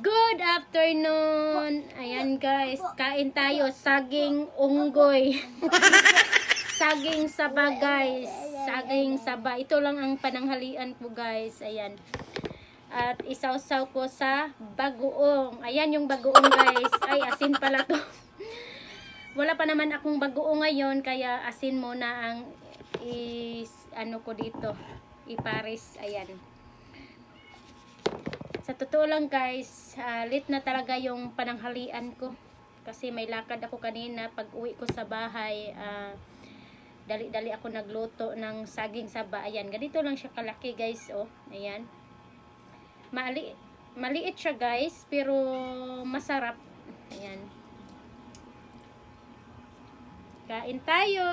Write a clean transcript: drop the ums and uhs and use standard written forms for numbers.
Good afternoon! Ayan guys, kain tayo. Saging unggoy. Saging saba guys. Saging saba. Ito lang ang pananghalian ko guys. Ayan. At isawsaw ko sa bagoong. Ayan yung bagoong guys. Ay, asin pala to. Wala pa naman akong bagoong ngayon. Kaya asin muna ang ano ko dito. Iparis. Ayan. Sa totoo lang guys, late na talaga yung pananghalian ko. Kasi may lakad ako kanina. Pag uwi ko sa bahay, dali-dali ako nagluto ng saging saba. Ayan, ganito lang siya kalaki guys. Oh, ayan. Maliit siya guys, pero masarap. Ayan. Kain tayo!